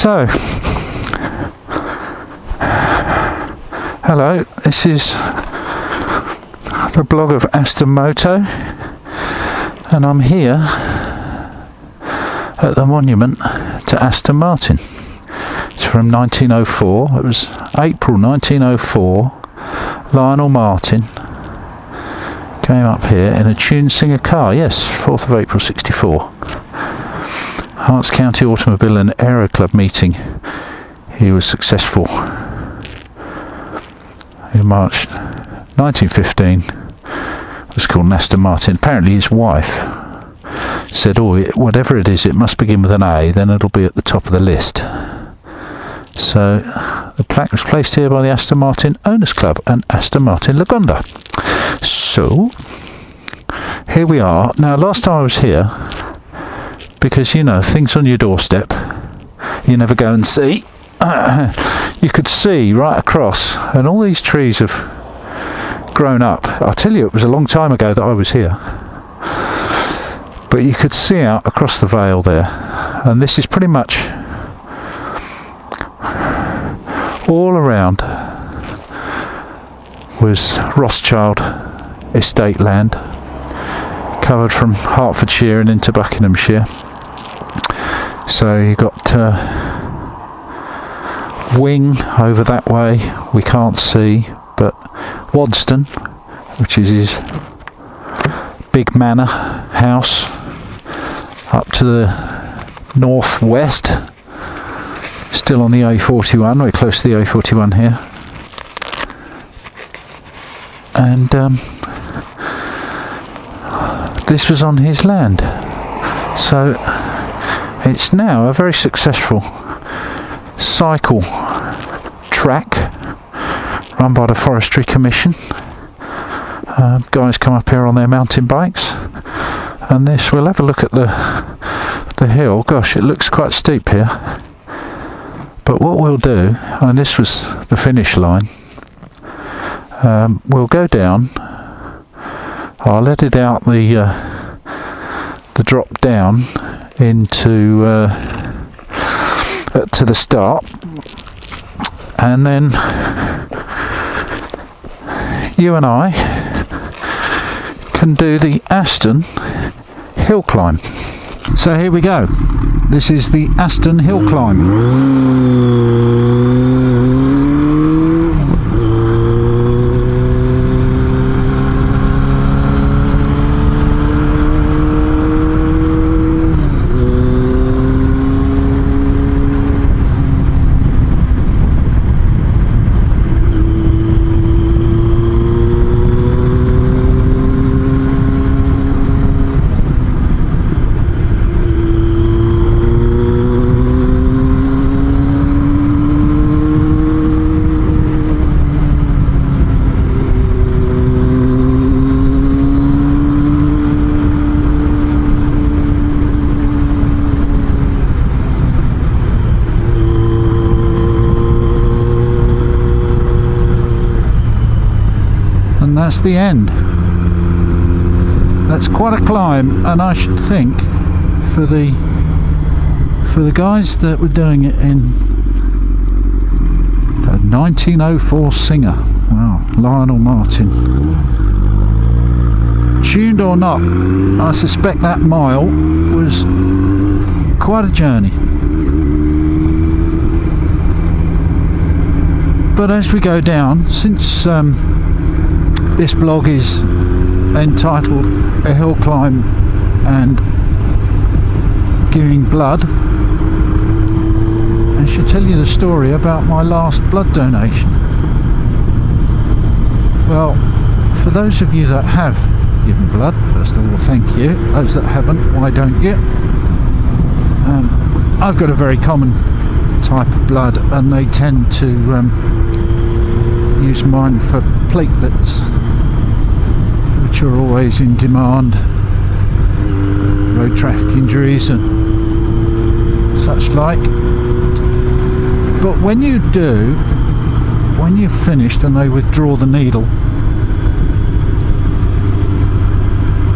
So, hello, this is the blog of Aston Moto, and I'm here at the monument to Aston Martin. It's from 1904. It was April 1904. Lionel Martin came up here in a Tune Singer car. Yes, 4th of April 64. Herts County Automobile and Aero Club meeting. He was successful in March 1915. It was called Aston Martin. Apparently his wife said, oh, whatever it is, it must begin with an A, then it'll be at the top of the list. So the plaque was placed here by the Aston Martin Owners Club and Aston Martin Lagonda. So here we are. Now, last time I was here, because you know, things on your doorstep you never go and see, you could see right across, and all these trees have grown up. I'll tell you, it was a long time ago that I was here, but you could see out across the vale there, and this is pretty much all around was Rothschild estate land, covered from Hertfordshire and into Buckinghamshire. So you got Wing over that way, we can't see, but Wadston, which is his big manor house, up to the northwest, still on the A41. We're close to the A41 here, and this was on his land. So it's now a very successful cycle track run by the Forestry Commission. Guys come up here on their mountain bikes, and this, we'll have a look at the hill. Gosh, it looks quite steep here, but what we'll do, and this was the finish line, we'll go down. I'll edit out the drop down into to the start, and then you and I can do the Aston hill climb. So here we go. This is the Aston hill climb. That's the end. That's quite a climb, and I should think for the guys that were doing it in a 1904 Singer. Wow, Lionel Martin. Tuned or not, I suspect that mile was quite a journey. But as we go down, since this blog is entitled A Hill Climb and Giving Blood, I should tell you the story about my last blood donation. Well, for those of you that have given blood, first of all, thank you. Those that haven't, why don't you? I've got a very common type of blood, and they tend to use mine for platelets, which are always in demand, road traffic injuries and such like. But when you do, when you've finished and they withdraw the needle,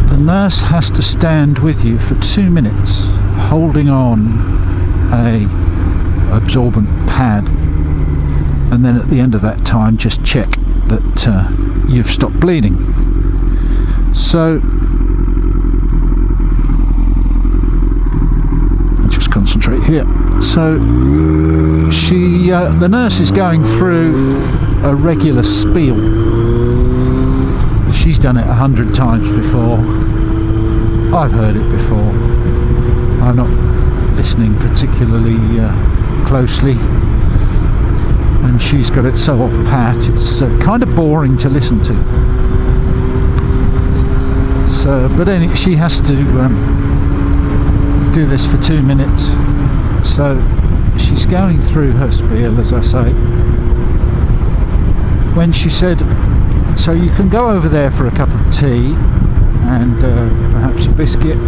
the nurse has to stand with you for 2 minutes holding on a absorbent pad, and then at the end of that time just check that you've stopped bleeding. So just concentrate here. So she the nurse is going through a regular spiel. She's done it 100 times before. I've heard it before. I'm not listening particularly closely, and she's got it so off pat it's kind of boring to listen to. So, but anyway, she has to do this for 2 minutes, so she's going through her spiel, as I say, when she said, so you can go over there for a cup of tea and perhaps a biscuit,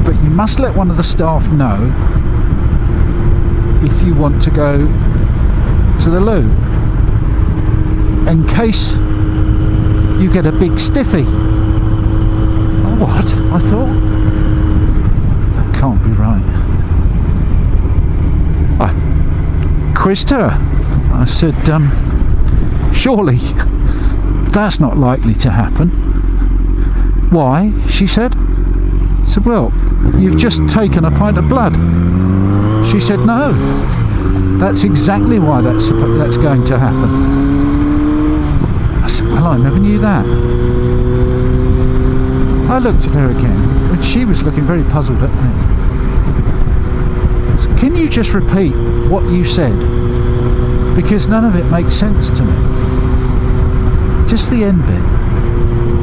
but you must let one of the staff know if you want to go to the loo, in case you get a big stiffy. Oh, what? I thought, that can't be right. I quizzed her. I said, surely that's not likely to happen. Why? She said. I said, well, you've just taken a pint of blood. She said, no, that's exactly why that's going to happen. I said, well, I never knew that. I looked at her again, and she was looking very puzzled at me. I said, can you just repeat what you said? Because none of it makes sense to me. Just the end bit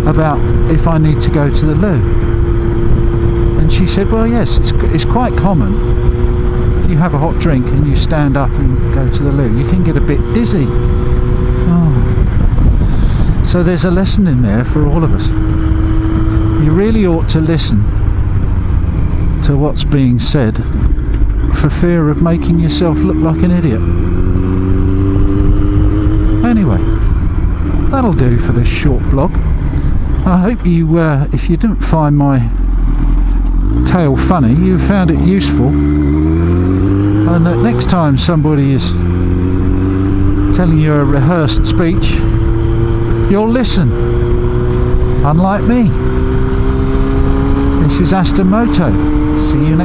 about if I need to go to the loo. And she said, well, yes, it's quite common. If you have a hot drink and you stand up and go to the loo, you can get a bit dizzy. Oh. So there's a lesson in there for all of us. You really ought to listen to what's being said for fear of making yourself look like an idiot. Anyway, that'll do for this short blog. I hope you, if you didn't find my tale funny, you found it useful, and that next time somebody is telling you a rehearsed speech, you'll listen, unlike me. This is Aston. See you next